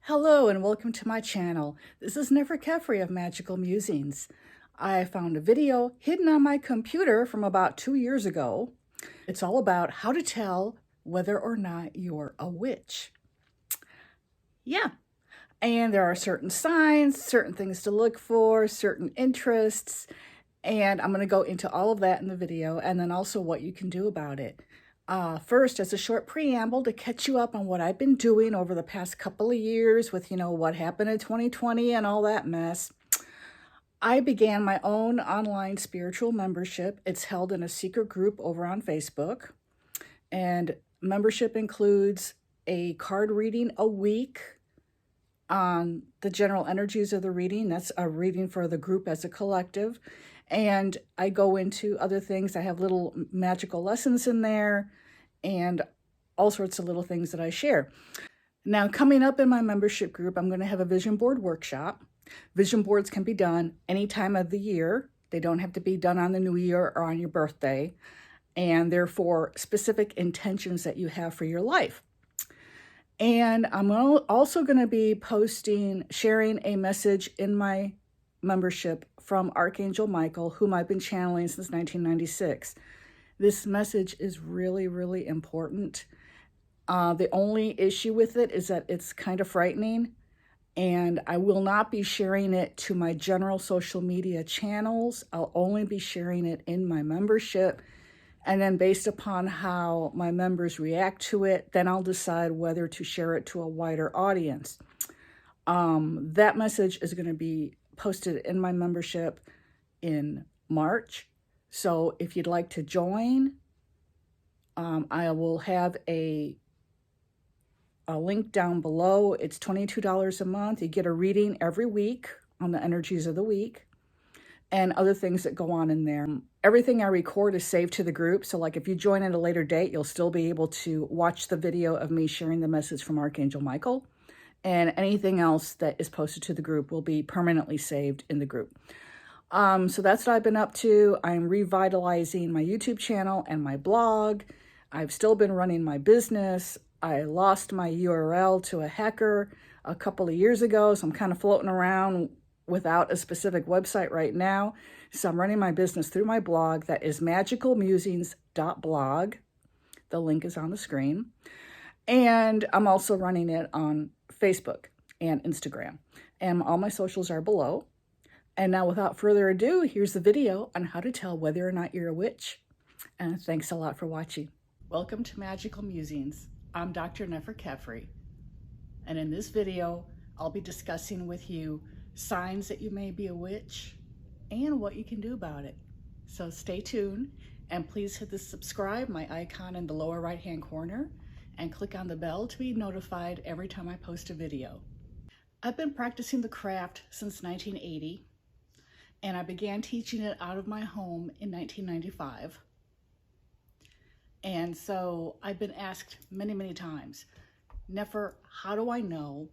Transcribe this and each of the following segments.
Hello and welcome to my channel. This is Nefer Kefri of Magical Musings. I found a video hidden on my computer from about 2 years ago. It's all about how to tell whether or not you're a witch. Yeah, and there are certain signs, certain things to look for, certain interests, and I'm going to go into all of that in the video and then also what you can do about it. First, as a short preamble to catch you up on what I've been doing over the past couple of years with, what happened in 2020 and all that mess. I began my own online spiritual membership. It's held in a secret group over on Facebook. And membership includes a card reading a week on the general energies of the reading. That's a reading for the group as a collective. And I go into other things. I have little magical lessons in there and all sorts of little things that I share. Now, coming up in my membership group, I'm going to have a vision board workshop. Vision boards can be done any time of the year. They don't have to be done on the new year or on your birthday. And they're for specific intentions that you have for your life. And I'm also going to be sharing a message in my membership from Archangel Michael, whom I've been channeling since 1996. This message is really, really important. The only issue with it is that it's kind of frightening, and I will not be sharing it to my general social media channels. I'll only be sharing it in my membership, and then based upon how my members react to it, then I'll decide whether to share it to a wider audience. That message is going to be posted in my membership in March. So if you'd like to join, I will have a link down below. It's $22 a month. You get a reading every week on the energies of the week and other things that go on in there. Everything I record is saved to the group. So like if you join at a later date, you'll still be able to watch the video of me sharing the message from Archangel Michael. And anything else that is posted to the group will be permanently saved in the group. So that's what I've been up to. I'm revitalizing my YouTube channel and my blog. I've still been running my business. I lost my URL to a hacker a couple of years ago, so I'm kind of floating around without a specific website right now. So I'm running my business through my blog. That is magicalmusings.blog. The link is on the screen. And I'm also running it on Facebook and Instagram. And all my socials are below. And now without further ado, here's the video on how to tell whether or not you're a witch. And thanks a lot for watching. Welcome to Magical Musings. I'm Dr. Nefer Kefri. And in this video, I'll be discussing with you signs that you may be a witch and what you can do about it. So stay tuned and please hit the subscribe, my icon in the lower right-hand corner, and click on the bell to be notified every time I post a video. I've been practicing the craft since 1980, and I began teaching it out of my home in 1995. And so I've been asked many, many times, Nefer, how do I know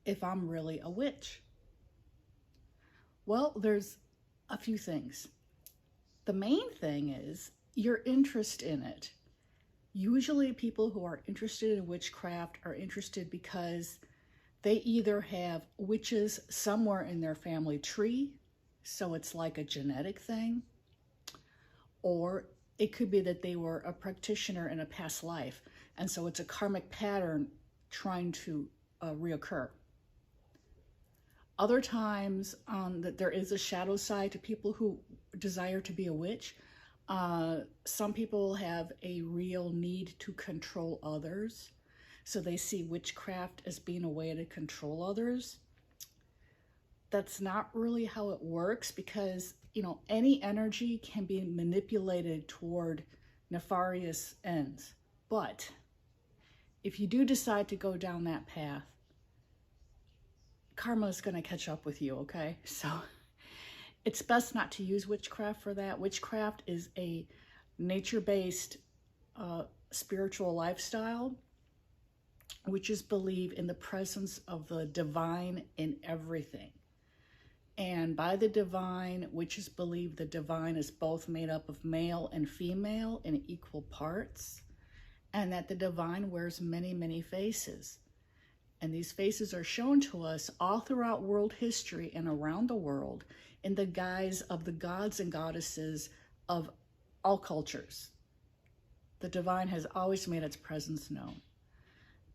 if I'm really a witch? Well, there's a few things. The main thing is your interest in it. Usually people who are interested in witchcraft are interested because they either have witches somewhere in their family tree, so it's like a genetic thing, or it could be that they were a practitioner in a past life, and so it's a karmic pattern trying to reoccur. Other times that there is a shadow side to people who desire to be a witch. Some people have a real need to control others. So they see witchcraft as being a way to control others. That's not really how it works because, any energy can be manipulated toward nefarious ends. But if you do decide to go down that path, karma is going to catch up with you, okay? So it's best not to use witchcraft for that. Witchcraft is a nature-based spiritual lifestyle. Witches believe in the presence of the divine in everything. And by the divine, witches believe the divine is both made up of male and female in equal parts, and that the divine wears many, many faces. And these faces are shown to us all throughout world history and around the world in the guise of the gods and goddesses of all cultures. The divine has always made its presence known.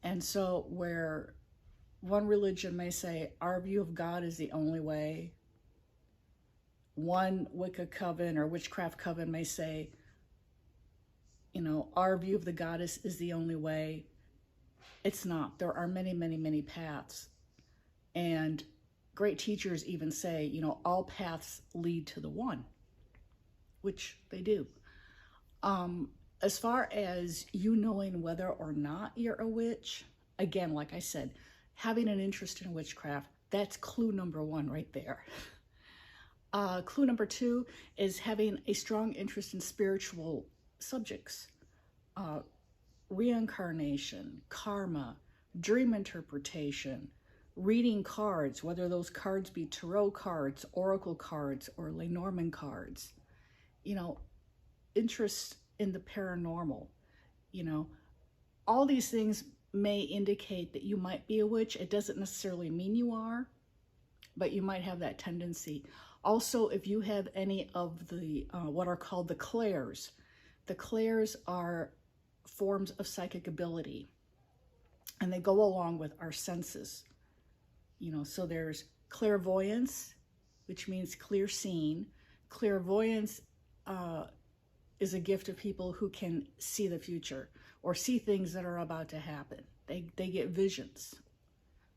And so where one religion may say our view of God is the only way, one Wicca coven or witchcraft coven may say, you know, our view of the goddess is the only way. It's not. There are many, many, many paths. And great teachers even say, you know, all paths lead to the one, which they do. As far as you knowing whether or not you're a witch, again, like I said, having an interest in witchcraft, that's clue number one right there. Clue number two is having a strong interest in spiritual subjects. Reincarnation, karma, dream interpretation, reading cards, whether those cards be tarot cards, oracle cards, or Lenormand cards. You know, interest in the paranormal. You know, all these things may indicate that you might be a witch. It doesn't necessarily mean you are, but you might have that tendency. Also, if you have any of the what are called the clairs are forms of psychic ability, and they go along with our senses. You know, so there's clairvoyance, which means clear seeing. Clairvoyance is a gift of people who can see the future or see things that are about to happen. They get visions,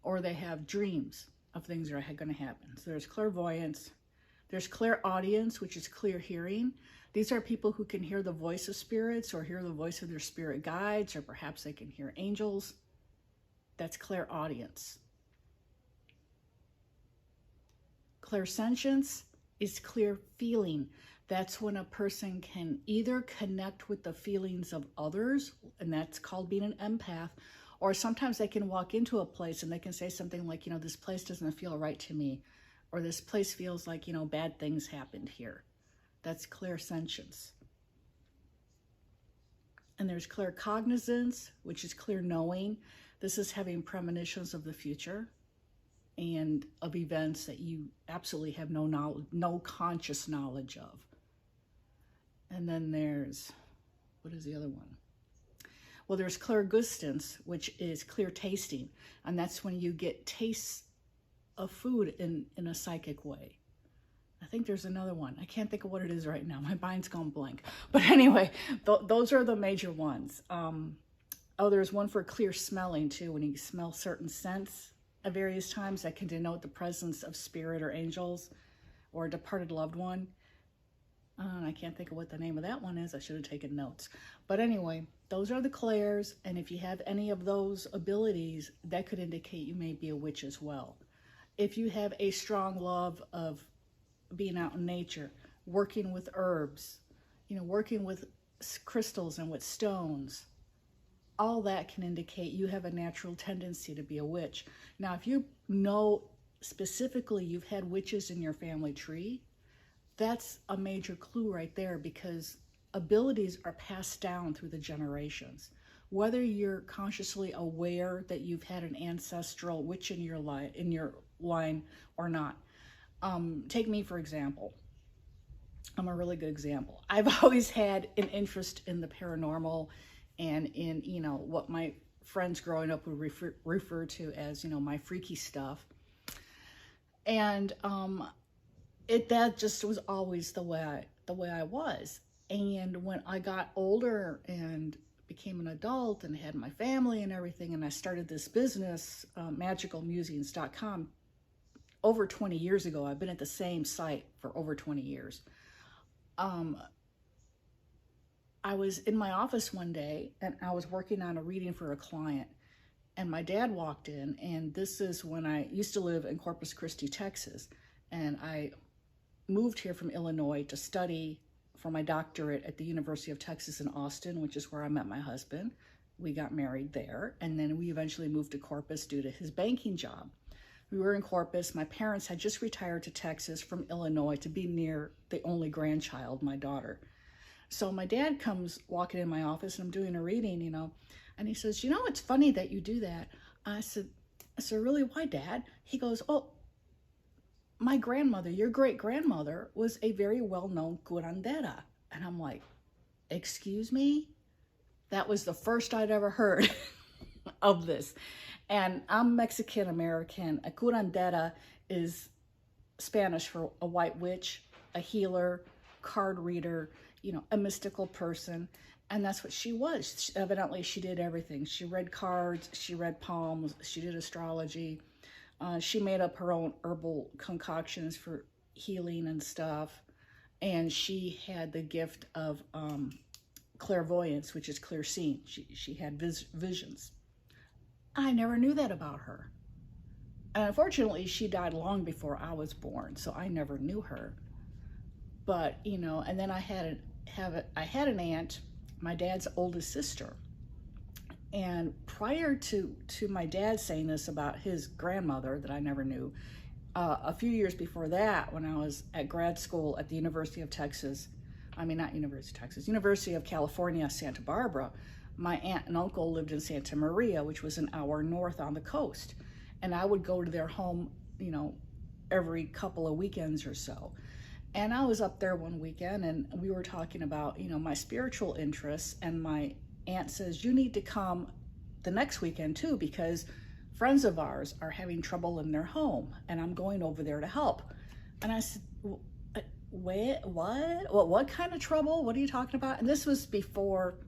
or they have dreams of things that are going to happen. So there's clairvoyance. There's clairaudience, which is clear hearing. These are people who can hear the voice of spirits or hear the voice of their spirit guides, or perhaps they can hear angels. That's clairaudience. Clairsentience is clear feeling. That's when a person can either connect with the feelings of others, and that's called being an empath, or sometimes they can walk into a place and they can say something like, you know, this place doesn't feel right to me, or this place feels like, you know, bad things happened here. That's clairsentience. And there's claircognizance, which is clear knowing. This is having premonitions of the future and of events that you absolutely have no knowledge, no conscious knowledge of. And then there's, what is the other one? Well, there's clairgustance, which is clear tasting. And that's when you get tastes of food in a psychic way. I think there's another one. I can't think of what it is right now. My mind's gone blank. But anyway, those are the major ones. Oh, there's one for clear smelling too. When you smell certain scents at various times, that can denote the presence of spirit or angels or a departed loved one. I can't think of what the name of that one is. I should have taken notes. But anyway, those are the clairs. And if you have any of those abilities, that could indicate you may be a witch as well. If you have a strong love of being out in nature, working with herbs, you know, working with crystals and with stones, all that can indicate you have a natural tendency to be a witch. Now, if you know specifically you've had witches in your family tree, that's a major clue right there, because abilities are passed down through the generations. Whether you're consciously aware that you've had an ancestral witch in your line or not. Take me, for example. I'm a really good example. I've always had an interest in the paranormal and in, you know, what my friends growing up would refer to as, you know, my freaky stuff. And that just was always the way I was. And when I got older and became an adult and had my family and everything, and I started this business, magicalmusings.com, over 20 years ago. I've been at the same site for over 20 years. I was in my office one day and I was working on a reading for a client, and my dad walked in, and this is when I used to live in Corpus Christi, Texas, and I moved here from Illinois to study for my doctorate at the University of Texas in Austin, which is where I met my husband. We got married there, and then we eventually moved to Corpus due to his banking job. We were in Corpus. My parents had just retired to Texas from Illinois to be near the only grandchild, my daughter. So my dad comes walking in my office, and I'm doing a reading, you know, and he says, you know, it's funny that you do that. I said, said, really, why, Dad? He goes, oh, my grandmother, your great-grandmother, was a very well-known curandera. And I'm like, excuse me? That was the first I'd ever heard of this. And I'm Mexican-American. A curandera is Spanish for a white witch, a healer, card reader, a mystical person. And that's what she was. Evidently, she did everything. She read cards, she read palms, she did astrology. She made up her own herbal concoctions for healing and stuff. And she had the gift of clairvoyance, which is clear seeing. She had visions. I never knew that about her. And unfortunately, she died long before I was born, so I never knew her. But, and then I had an aunt, my dad's oldest sister. And prior to my dad saying this about his grandmother that I never knew, a few years before that, when I was at grad school at the University of California, Santa Barbara, my aunt and uncle lived in Santa Maria, which was an hour north on the coast. And I would go to their home, every couple of weekends or so. And I was up there one weekend and we were talking about, my spiritual interests, and my aunt says, you need to come the next weekend too, because friends of ours are having trouble in their home and I'm going over there to help. And I said, wait, what kind of trouble? What are you talking about? And this was before,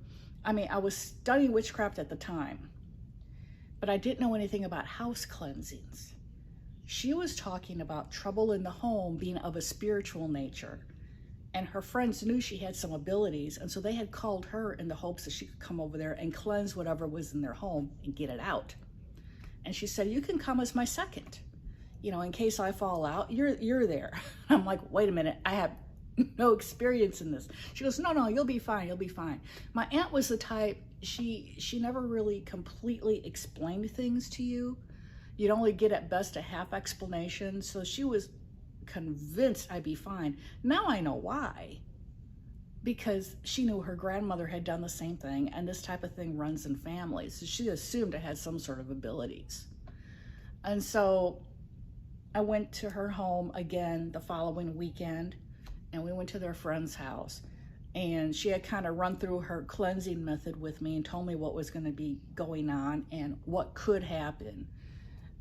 I was studying witchcraft at the time, but I didn't know anything about house cleansings. She was talking about trouble in the home being of a spiritual nature. And her friends knew she had some abilities, and so they had called her in the hopes that she could come over there and cleanse whatever was in their home and get it out. And she said, you can come as my second. In case I fall out, you're there. I'm like, wait a minute, I have no experience in this. She goes, no, you'll be fine, you'll be fine. My aunt was the type, she never really completely explained things to you. You'd only get at best a half explanation. So she was convinced I'd be fine. Now I know why. Because she knew her grandmother had done the same thing, and this type of thing runs in families. So she assumed I had some sort of abilities. And so I went to her home again the following weekend, and we went to their friend's house. And she had kind of run through her cleansing method with me and told me what was going to be going on and what could happen.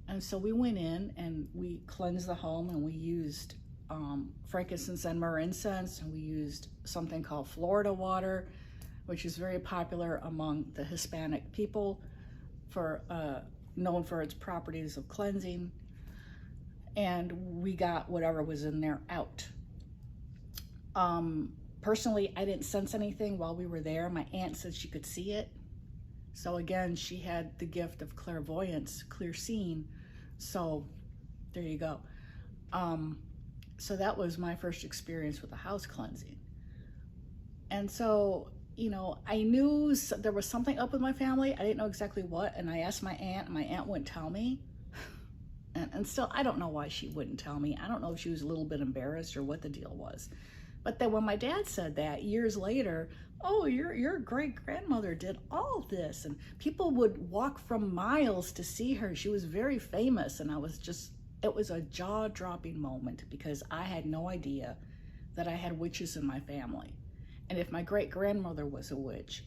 And so we went in and we cleansed the home, and we used frankincense and myrrh incense, and we used something called Florida water, which is very popular among the Hispanic people, known for its properties of cleansing. And we got whatever was in there out. Personally, I didn't sense anything while we were there. My aunt said she could see it. So again, she had the gift of clairvoyance, clear seeing. So there you go. So that was my first experience with the house cleansing. And so, I knew there was something up with my family. I didn't know exactly what. And I asked my aunt, and my aunt wouldn't tell me. And still, I don't know why she wouldn't tell me. I don't know if she was a little bit embarrassed or what the deal was. But then when my dad said that years later, oh, your great-grandmother did all this, and people would walk from miles to see her. She was very famous, and it was a jaw-dropping moment because I had no idea that I had witches in my family. And if my great-grandmother was a witch,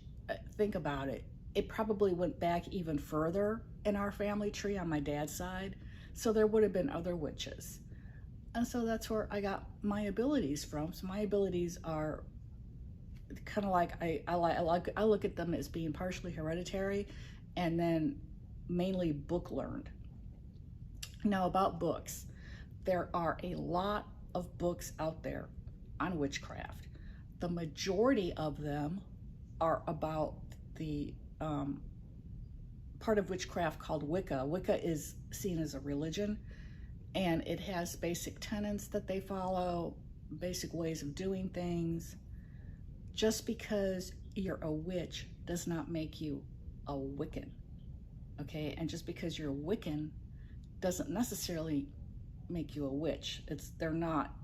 think about it, it probably went back even further in our family tree on my dad's side, so there would have been other witches. And so that's where I got my abilities from. So my abilities are kind of like, I look at them as being partially hereditary and then mainly book learned. Now about books, there are a lot of books out there on witchcraft. The majority of them are about the part of witchcraft called Wicca. Wicca is seen as a religion, and it has basic tenets that they follow, basic ways of doing things. Just because you're a witch does not make you a Wiccan, okay? And just because you're a Wiccan doesn't necessarily make you a witch. They're not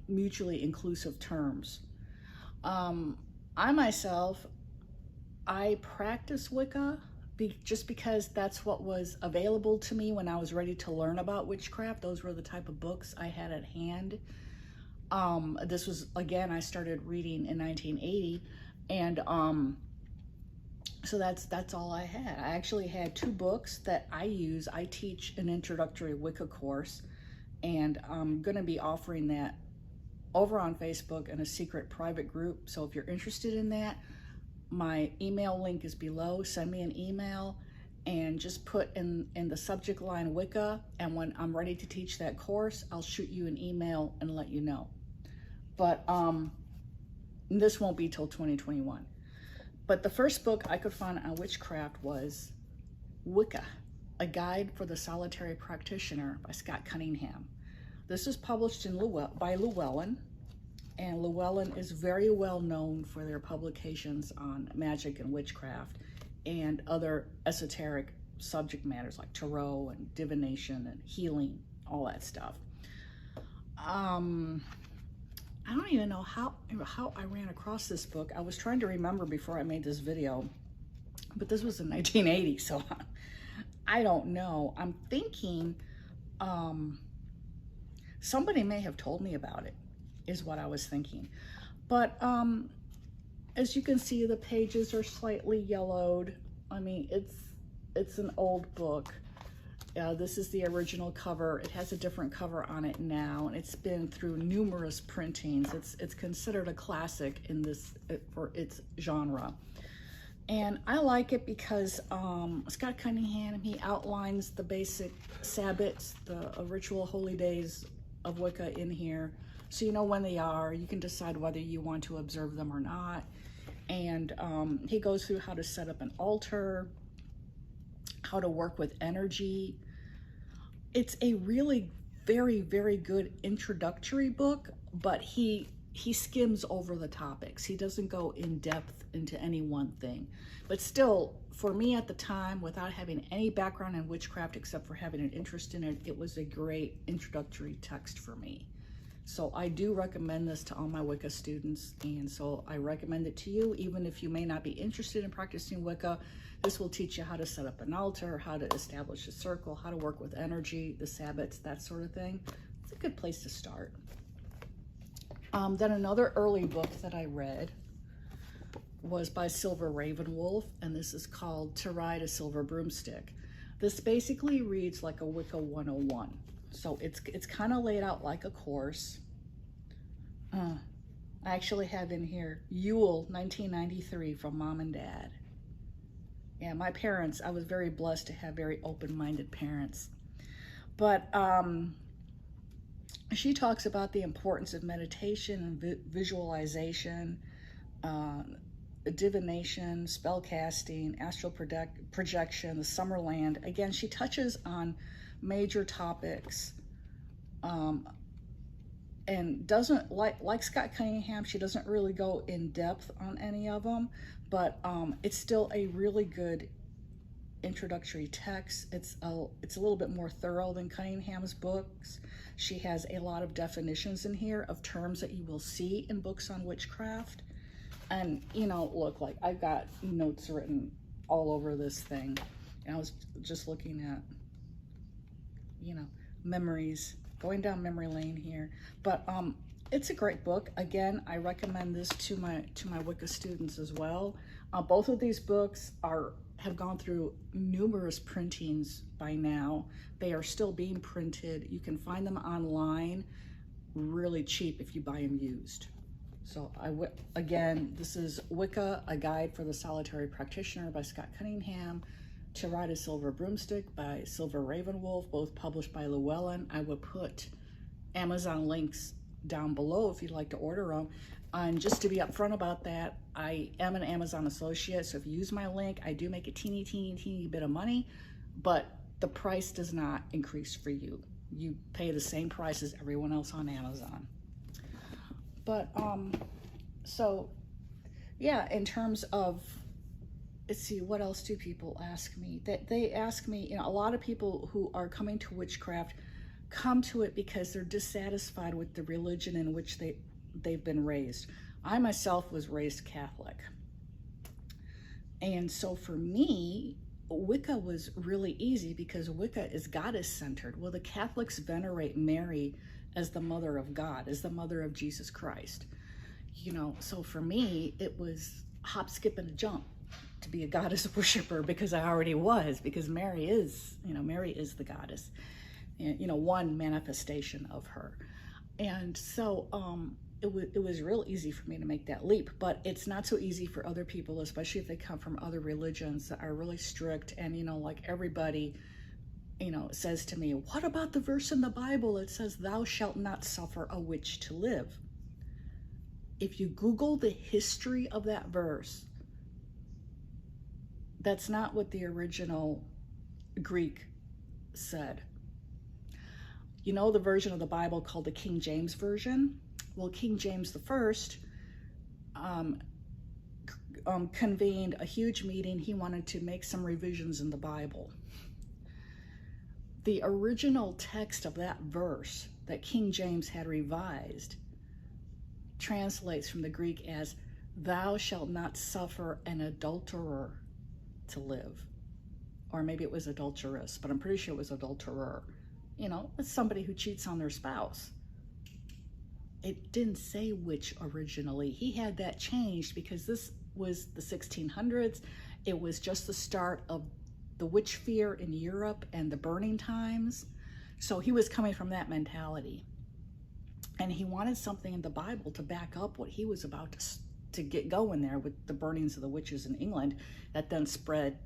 mutually inclusive terms. I myself, I practice Wicca. just because that's what was available to me when I was ready to learn about witchcraft. Those were the type of books I had at hand. This was, again, I started reading in 1980, and so that's all I had. I actually had 2 books that I use. I teach an introductory Wicca course, and I'm going to be offering that over on Facebook in a secret private group. So if you're interested in that, my email link is below. Send me an email and just put in the subject line Wicca, and when I'm ready to teach that course, I'll shoot you an email and let you know. But this won't be till 2021. But the first book I could find on witchcraft was Wicca, A Guide for the Solitary Practitioner by Scott Cunningham. This is published by Llewellyn, and Llewellyn is very well known for their publications on magic and witchcraft and other esoteric subject matters like tarot and divination and healing, all that stuff. I don't even know how I ran across this book. I was trying to remember before I made this video, but this was in 1980, so I don't know. I'm thinking somebody may have told me about it, is what I was thinking. But as you can see, the pages are slightly yellowed. I mean, it's an old book. This is the original cover. It has a different cover on it now, and it's been through numerous printings. It's considered a classic in for its genre. And I like it because Scott Cunningham, he outlines the basic Sabbats, the ritual holy days of Wicca in here. So you know when they are. You can decide whether you want to observe them or not. And he goes through how to set up an altar, how to work with energy. It's a really very, very good introductory book, but he skims over the topics. He doesn't go in depth into any one thing. But still, for me at the time, without having any background in witchcraft except for having an interest in it, it was a great introductory text for me. So I do recommend this to all my Wicca students, and so I recommend it to you, even if you may not be interested in practicing Wicca. This will teach you how to set up an altar, how to establish a circle, how to work with energy, the Sabbats, that sort of thing. It's a good place to start. Then another early book that I read was by Silver Ravenwolf, and this is called To Ride a Silver Broomstick. This basically reads like a Wicca 101. So it's kind of laid out like a course. I actually have in here Yule 1993 from Mom and Dad. Yeah, my parents, I was very blessed to have very open-minded parents. But she talks about the importance of meditation and visualization, divination, spell casting, astral projection, the Summerland. Again, she touches on major topics, and doesn't, like Scott Cunningham, she doesn't really go in depth on any of them, but it's still a really good introductory text. It's a little bit more thorough than Cunningham's books. She has a lot of definitions in here of terms that you will see in books on witchcraft. And you know, look, like I've got notes written all over this thing, and I was just looking at, you know, memories, going down memory lane here. But it's a great book. Again, I recommend this to my Wicca students as well. Both of these books have gone through numerous printings by now. They are still being printed. You can find them online really cheap if you buy them used. So again, this is Wicca, A Guide for the Solitary Practitioner by Scott Cunningham. To Ride a Silver Broomstick by Silver Ravenwolf, both published by Llewellyn. I will put Amazon links down below if you'd like to order them. And just to be upfront about that, I am an Amazon associate, so if you use my link, I do make a teeny bit of money, but the price does not increase for you. You pay the same price as everyone else on Amazon. But, so, yeah, in terms of, let's see, what else do people ask me? They ask me, you know, a lot of people who are coming to witchcraft come to it because they're dissatisfied with the religion in which they've been raised. I myself was raised Catholic. And so for me, Wicca was really easy because Wicca is goddess-centered. Well, the Catholics venerate Mary as the mother of God, as the mother of Jesus Christ. You know, so for me, it was hop, skip, and a jump to be a goddess worshiper, because I already was, because Mary is, Mary is the goddess, and, one manifestation of her. And so it was real easy for me to make that leap, but it's not so easy for other people, especially if they come from other religions that are really strict. And, like everybody, says to me, what about the verse in the Bible that says, thou shalt not suffer a witch to live? If you Google the history of that verse, that's not what the original Greek said. You know the version of the Bible called the King James Version? Well, King James the First convened a huge meeting. He wanted to make some revisions in the Bible. The original text of that verse that King James had revised translates from the Greek as, thou shalt not suffer an adulterer to live. Or maybe it was adulteress, but I'm pretty sure it was adulterer. It's somebody who cheats on their spouse. It didn't say witch originally. He had that changed because this was the 1600s. It was just the start of the witch fear in Europe and the burning times. So he was coming from that mentality. And he wanted something in the Bible to back up what he was about to get going there with the burnings of the witches in England that then spread,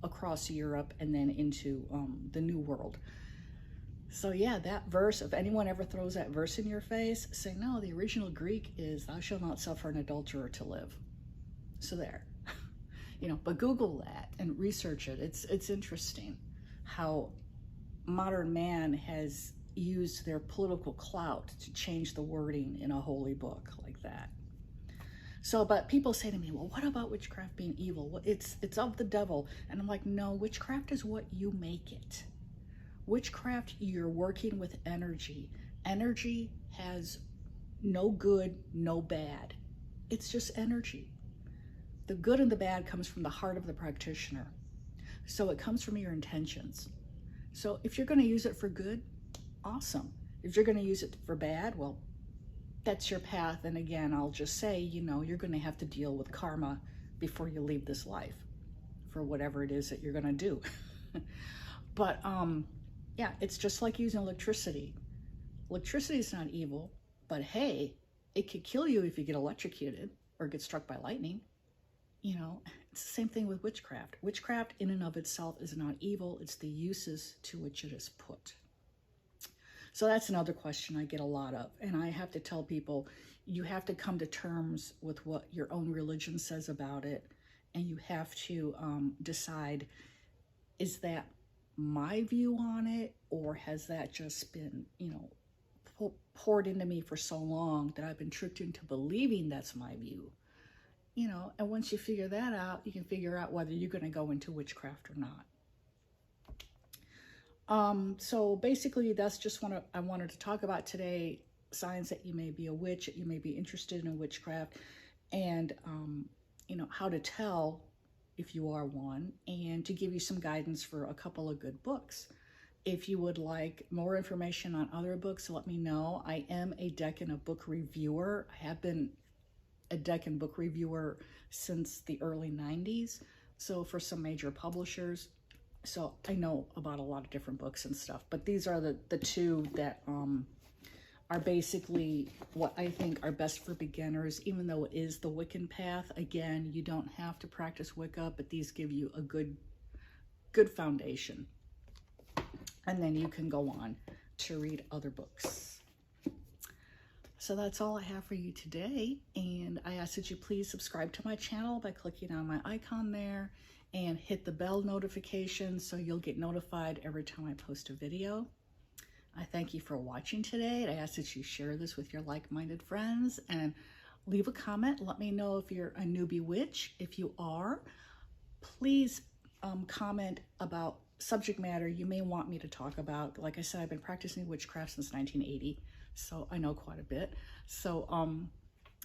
across Europe and then into the New World. So yeah, that verse, if anyone ever throws that verse in your face, say, no, the original Greek is, thou shalt not suffer an adulterer to live. So there, but Google that and research it. It's interesting how modern man has used their political clout to change the wording in a holy book like that. So, but people say to me, well, what about witchcraft being evil? Well, it's of the devil. And I'm like, no, witchcraft is what you make it. Witchcraft, you're working with energy. Energy has no good, no bad. It's just energy. The good and the bad comes from the heart of the practitioner. So it comes from your intentions. So if you're going to use it for good, awesome. If you're going to use it for bad, well, that's your path. And again, I'll just say, you're going to have to deal with karma before you leave this life for whatever it is that you're going to do. But yeah, it's just like using electricity. Electricity is not evil, but hey, it could kill you if you get electrocuted or get struck by lightning. It's the same thing with witchcraft. Witchcraft in and of itself is not evil. It's the uses to which it is put. So that's another question I get a lot of. And I have to tell people, you have to come to terms with what your own religion says about it. And you have to decide, is that my view on it? Or has that just been, poured into me for so long that I've been tricked into believing that's my view? And once you figure that out, you can figure out whether you're going to go into witchcraft or not. So basically, that's just what I wanted to talk about today. Signs that you may be a witch, that you may be interested in witchcraft, and, how to tell if you are one, and to give you some guidance for a couple of good books. If you would like more information on other books, let me know. I am a Decan of book reviewer. I have been a Decan book reviewer since the early 90s. So for some major publishers. So I know about a lot of different books and stuff, but these are the two that are basically what I think are best for beginners, even though it is the Wiccan path. Again, you don't have to practice Wicca, but these give you a good foundation. And then you can go on to read other books. So that's all I have for you today. And I ask that you please subscribe to my channel by clicking on my icon there and hit the bell notification so you'll get notified every time I post a video. I thank you for watching today. I ask that you share this with your like-minded friends and leave a comment. Let me know if you're a newbie witch. If you are, please comment about subject matter you may want me to talk about. Like I said, I've been practicing witchcraft since 1980, so I know quite a bit. So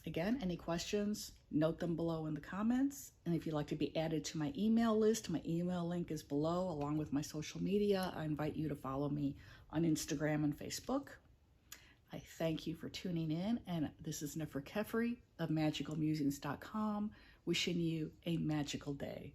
Again, any questions, note them below in the comments. And if you'd like to be added to my email list, my email link is below along with my social media. I invite you to follow me on Instagram and Facebook. I thank you for tuning in, and this is Neferkefri of magicalmusings.com, wishing you a magical day.